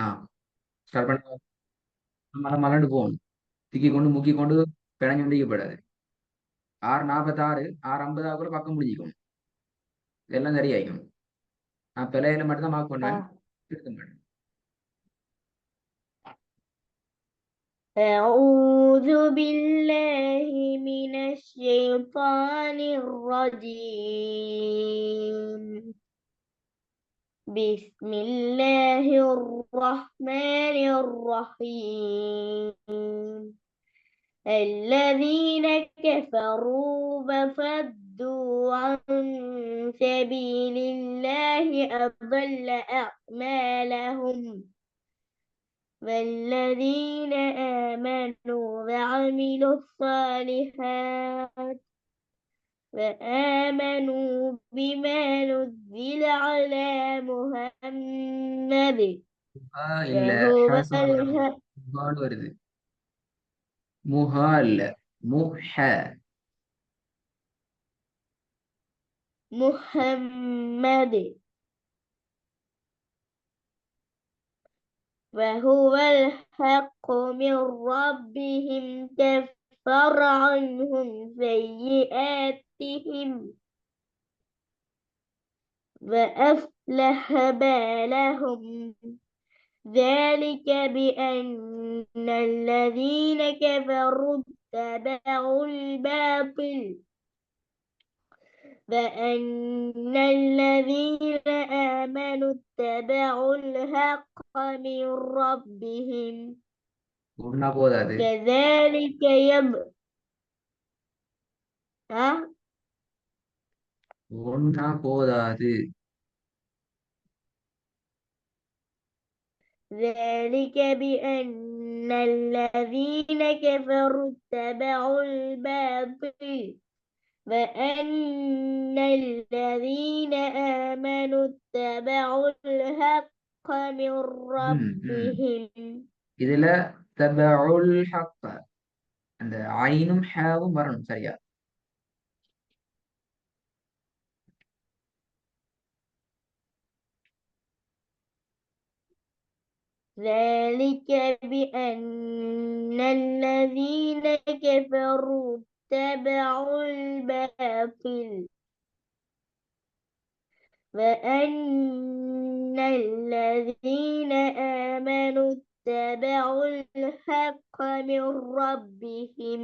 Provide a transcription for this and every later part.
ஆ start பண்ண மலண்டு போகணும். திக்கி கொண்டு முக்கி கொண்டு பிணைஞ்சு முடிக்கப்படாது. 6:46 6:50 கூட பக்கம் முடிஞ்சிக்கும். இதெல்லாம் சரியாயிக்கும். நான் பிழையில மட்டும்தான் மார்க் பண்ணுவேன். آه. திருத்த மாட்டேன். أعوذ بالله من الشيطان الرجيم. بسم الله الرحمن الرحيم. الذين كفروا وصدوا عن سبيل الله أضل أعمالهم. والذين آمنوا وعملوا الصالحات وآمنوا بما نزل على محمد இல்ல وهو சவுண்ட் வரணும். முஹான்னு வருது. முஹா இல்ல முஹ. محمد وهو الحق من ربهم كفر عنهم سيئاتهم وأصلح بالهم. ذلك بأن الذين كفروا اتبعوا الباطل وأن الذين آمنوا اتبعوا الحق من ربهم ஒன்னா போதாது. كذلك ها؟ ஒன்னா போதாது. ذلك بأن الذين كفروا اتبعوا الباطل وأن الذين آمنوا اتبعوا الحق من ربهم. இதுல தபஉல் ஹக்க அந்த ஐனும் ஹாவும் வரணும் சரியா. ذلك بأن الذين كفروا اتبعوا الباطل وأن الذين آمنوا اتبعوا الحق من ربهم.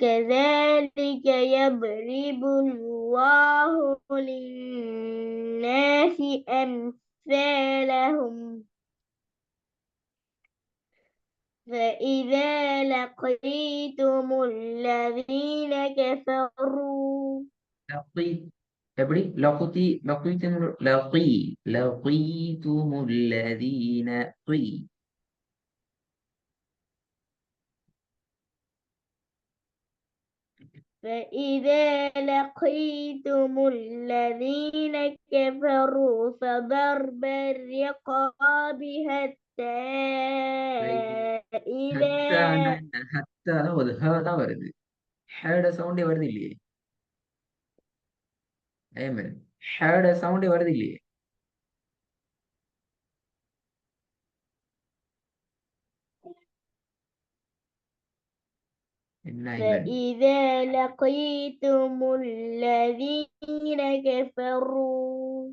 كذلك يضرب الله للناس أمثالهم. فإذا لقيتم الذين كفروا லக்கி எப்படி லகீத்துமுல்லதீன கீ. فإذا لقيتم الذين كفروا فضرب الرقاب حتى إذا ஹத்தா ஒரு ஹ தான் வருது. ஹேட சவுண்டே வருது இல்லையே. ஏமன் ஹேட சவுண்டே வருது இல்லையே. என்ன ஐமன்? فإذا لقيتم الذين كفروا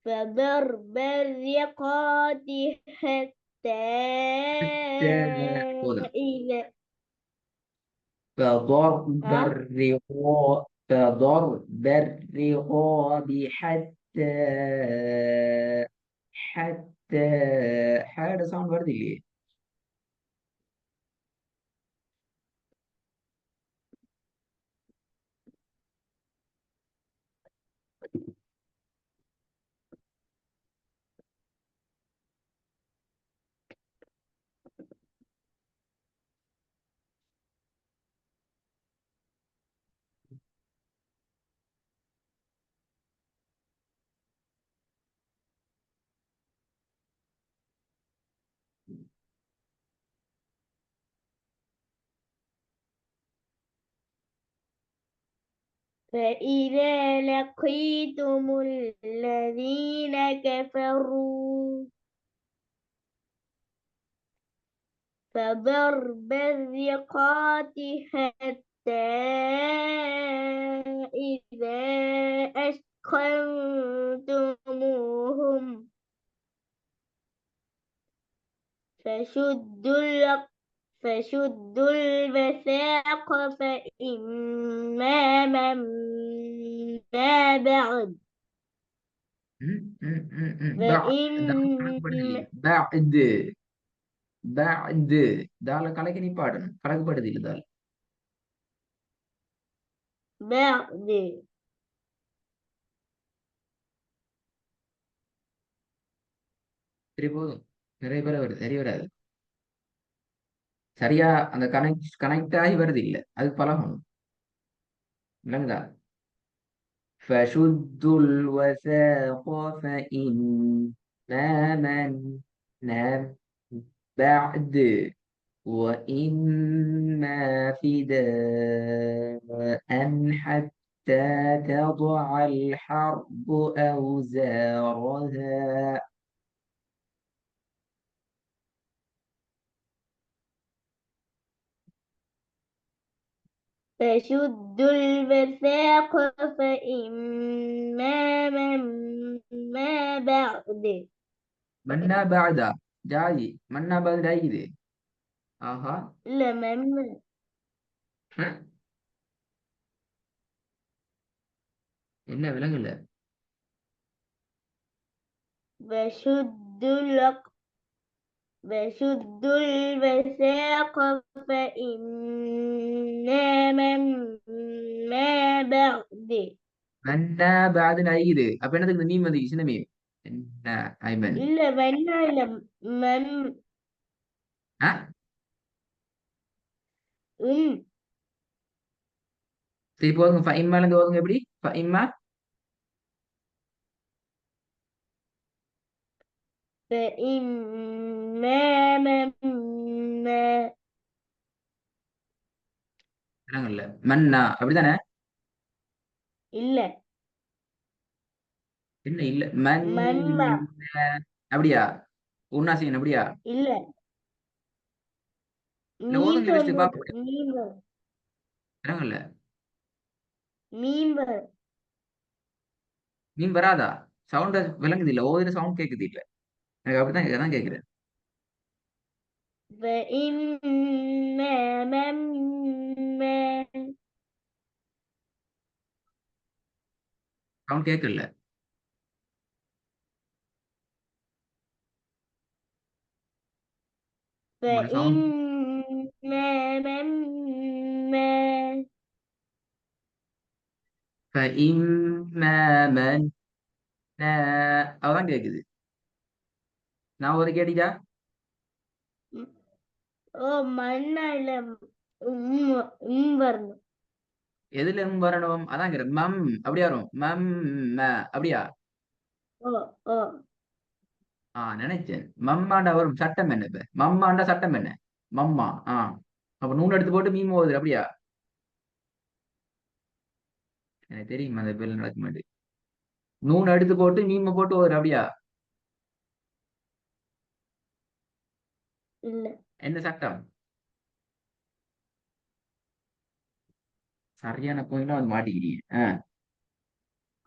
فضرب الرقاب حتى போதும். إذا فضرب ها الرقاب فضرب الرقاب حتى حاجة ساوند வருது இல்லையே. فإذا لقيتم الذين كفروا فضرب الرقاب حتى إذا أثخنتموهم فشدوا فشدوا الوثاق فإما منا بعد கணக்கு படலையே بعد தால கலக்கி நீ பாடணும் கணக்கு படுது இல்ல தால் بعد சரி போதும் நிறைய பேர் வருது சரி வராது சரியா அந்த கனெக்ட் ஆகி வருது இல்ல அதுக்கு பழகணும் இல்லைங்களா فشدوا الوثاق فإما منا بعد وإما فداء حتى تضع الحرب أوزارها فشدوا الوثاق فإما منا بعد منا بعد جاي منا بعد جاي آها إلا من ها؟ என்ன விலங்குல فشدوا فشدوا الوثاق فإنا مما بعد மன்னா بعد அழியுது அப்ப என்னதுக்கு இந்த மீம் வந்து சின்ன மீம் என்ன ஐமன் إلا منا إلا من ஆ أم சரி போதுங்க ஃபைம்மால இருந்து ஓதுங்க எப்படி ஃபைம்மா فإما منا விலங்குல மன்னா அப்படிதானே إلا என்ன இல்ல மண் منا அப்படியா உன்னா செய்யணும் அப்படியா إلا இல்ல ميم ஓதுங்க ஃபர்ஸ்ட் موت பாப்போம் ميم விலங்குல ميم மீன் வராதா சவுண்ட் விளங்குது இல்ல ஓதுற சவுண்ட் கேக்குது இல்ல எனக்கு அப்படிதான் அதான் கேக்குறேன் فإما مما சவுண்ட் கேட்கல உங்களோட சவுண்ட் فإما مما فإما من அதான் கேக்குது நான் ஒரு கேட்டீங்களா ஓ மண்ணா இல்ல வரணும் எதுல இருந்து வரணும் அதான் கேக்குறேன் மம் அப்படியா வரும் மம் அப்படியா ஓ ஓ நினைச்சேன் மம்மாண்டா வரும் சட்டம் என்ன இப்ப மம்மாண்டா சட்டம் என்ன மம்மா அப்ப நூல் எடுத்து போட்டு மீன் போகுது அப்படியா எனக்கு தெரியும் அந்த பேர்ல நடக்க மாட்டேன் நூன் எடுத்து போட்டு மீமை போட்டு போகுது அப்படியா இல்ல என்ன சட்டம் சரியான பாயிண்ட் வந்து மாட்டிக்கிறீங்க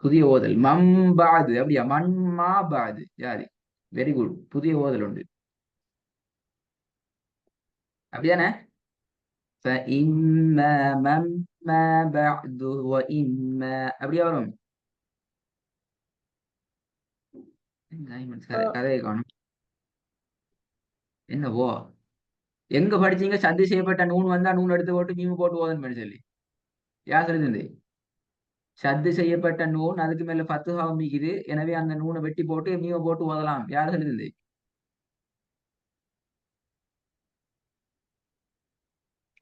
புதிய ஓதல் மம்பாது அப்படியா மண்மா பாது யாரு வெரி குட் புதிய ஓதல் உண்டு அப்படியானே فإما مما بعد وإما அப்படியா வரும் கதையை காணும் என்னவோ எங்க படிச்சீங்க சத்தி செய்யப்பட்ட நூன் வந்தா நூன் எடுத்து போட்டு மீன் போட்டு ஓதன்னு சொல்லி யார் சொல்லிருந்து சத்து செய்யப்பட்ட நூன் அதுக்கு மேல ஃபத்துஹா மிக்குது எனவே அந்த நூனை வெட்டி போட்டு மீமை போட்டு ஓதலாம் யார் சொல்லிருந்து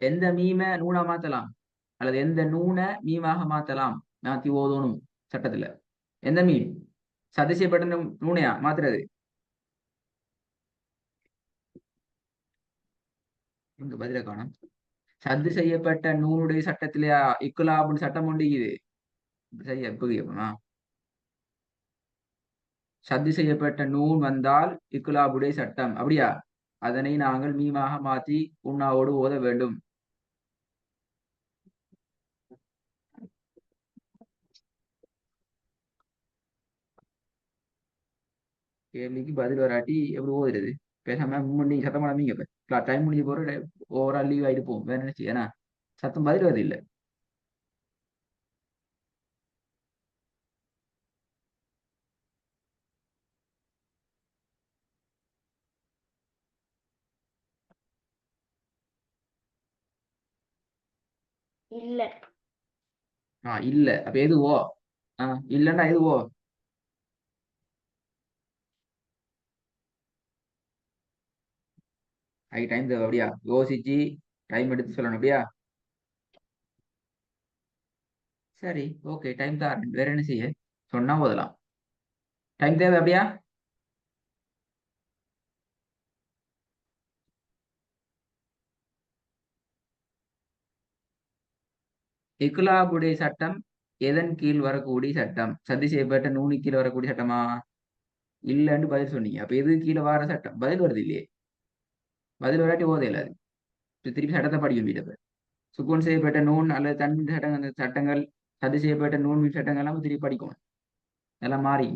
எந்த மீமை நூனா மாத்தலாம் அல்லது எந்த நூனை மீமாக மாத்தலாம் மாத்தி ஓதணும் சட்டத்துல எந்த மீன் சதி செய்யப்பட்ட நூனையா மாத்துறது இங்க பதில காணும் சத்து செய்யப்பட்ட நூனுடைய சட்டத்திலேயா இக்குலாபுன்னு சட்டம் உண்டு இது சரியா இப்போ கேட்போமா? சத்தி செய்யப்பட்ட நூன் வந்தால் இக்குலாபுடைய சட்டம் அப்படியா? அதனை நாங்கள் மீமாக மாற்றி உண்ணாவோடு ஓத வேண்டும். கேள்விக்கு பதில் வராட்டி எப்படி ஓதுறது? பேசாம முன்னாடி சத்தம் பண்ணாமீங்க. இப்ப டைம் முடிஞ்ச போற ஓவரா லீவ் ஆயிட்டு போகும். வேற என்ன செய்ய? ஏன்னா சத்தம் பதில் வருது இல்ல. இல்ல. இல்ல அப்ப எது ஓ? இல்லன்னா எது ஓ? டைம் தேவை அப்படியா? யோசிச்சு டைம் எடுத்து சொல்லணும் அப்படியா? சரி, ஓகே, டைம் தான். வேற என்ன செய்ய? சொன்னா ஓதலாம். டைம் தேவை அப்படியா? இக்லாபுடைய சட்டம் எதன் கீழ் வரக்கூடிய சட்டம்? சதி செய்யப்பட்ட நூனு கீழ் வரக்கூடிய சட்டமா? இல்லன்னு பதில் சொன்னீங்க. அப்ப எது கீழே வர சட்டம்? பதில் வருது இல்லையே. பதில் வராட்டி ஓத இயலாது. திருப்பி சட்டத்தை படிக்க வேண்டியது. சுக்கூன் செய்யப்பட்ட நூன் அல்லது தன்மின் சட்டங்கள், அந்த சட்டங்கள், சதி செய்யப்பட்ட நூன் மின் சட்டங்கள் எல்லாம் திருப்பி படிக்கணும். எல்லாம் மாறி.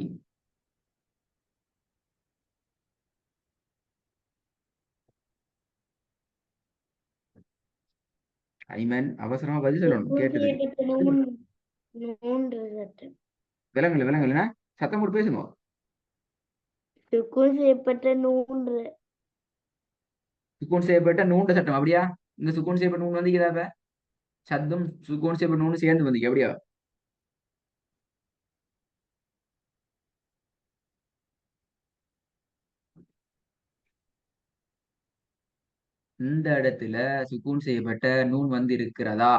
ஐமன் அவசரமா பதில் சொல்லணும் சுக்குன் கேட்டதுக்கு. செய்யப்பட்ட நூன்று சட்டம். விலங்குல சத்தம் போட்டு பேசுங்க. சுக்குன் செய்யப்பட்ட நூன்று. சுக்கூன் செய்யப்பட்ட நூண்ட சட்டம் அப்படியா? இந்த சுக்கூன் செய்யப்பட்ட நூன் வந்து இதாவ சத்தம் சுக்கூன் செய்யப்பட்ட நூன் சேர்ந்து வந்தீங்க அப்படியா? இந்த இடத்துல சுக்கூன் செய்யப்பட்ட நூன் வந்து இருக்கிறதா?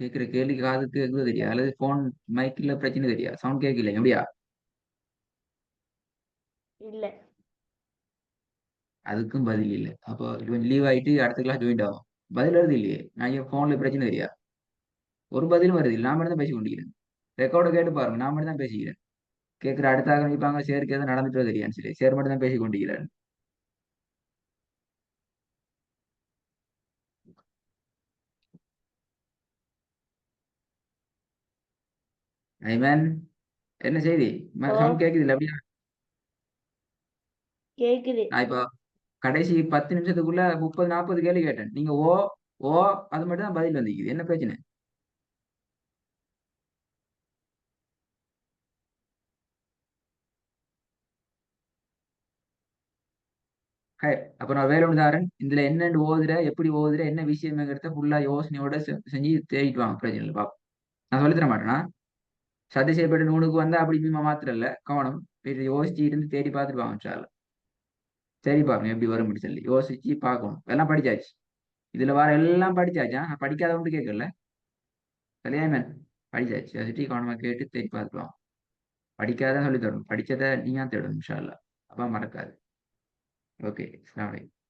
கேட்கிற கேள்விக்கு காதுக்கு கேட்குறது தெரியா? அல்லது போன் மைக்ல பிரச்சனை தெரியா? சவுண்ட் கேட்கல எப்படியா? இல்ல. அதுக்கும் பதில் இல்லை. அப்போ கொஞ்சம் லீவ் ஆயிட்டு அடுத்த கிளாஸ் ஜாயின் ஆகும். பதில் வருது இல்லையே. நான் என் போன்ல பிரச்சனை தெரியா? ஒரு பதிலும் வருது இல்லை. நான் மட்டும் தான் பேசி கொண்டிருக்கிறேன். ரெக்கார்டை கேட்டு பாருங்க. நான் மட்டும் தான் பேசிக்கிறேன். கேட்கிற அடுத்த ஆரம்பிப்பாங்க சேருக்கு எதுவும் நடந்துட்டு தெரியான்னு சொல்லி சேர் மட்டும் தான் பேசி கொண்டிருக்கிறேன். ஐமன், என்ன செய்தி? ஓ, சவுண்ட் கேட்குது இல்லை அப்படியா? கேக்குது. நான் இப்போ கடைசி 10 நிமிஷத்துக்குள்ள 30 40 கேள்வி கேட்டேன். நீங்க ஓ ஓ அது மட்டும் தான் பதில் வந்திருக்குது. என்ன பிரச்சனை? ஹே, அப்ப நான் வேற ஒன்று தாரேன். இதுல என்னென்னு ஓதுற, எப்படி ஓதுற, என்ன விஷயம்ங்கிறத ஃபுல்லா யோசனையோட செஞ்சு தேடிட்டு வாங்க. பிரச்சனை இல்லை பாப்போம். நான் சொல்லித் தர மாட்டேனா? சதி செய்யப்பட்ட நூலுக்கு வந்தா அப்படி மீமா மாத்திரம் இல்ல கவனம். இது யோசிச்சு இருந்து தேடி பார்த்துட்டு வாங்க இன்ஷா அல்லாஹ். சரி பாருங்க எப்படி வரும் சொல்லி யோசிச்சு பார்க்கணும். எல்லாம் படிச்சாச்சு. இதுல வர எல்லாம் படிச்சாச்சா? நான் படிக்காத ஒன்று கேட்கல. கல்யாணம் படிச்சாச்சு. யோசிச்சு கவனமா கேட்டு தேடி பார்த்துட்டு வாங்க. படிக்காதான் சொல்லி தரணும். படிச்சதை நீங்க தேடணும் இன்ஷா அல்லாஹ். அப்ப மறக்காது. ஓகே, அஸ்ஸலாமு அலைக்கும்.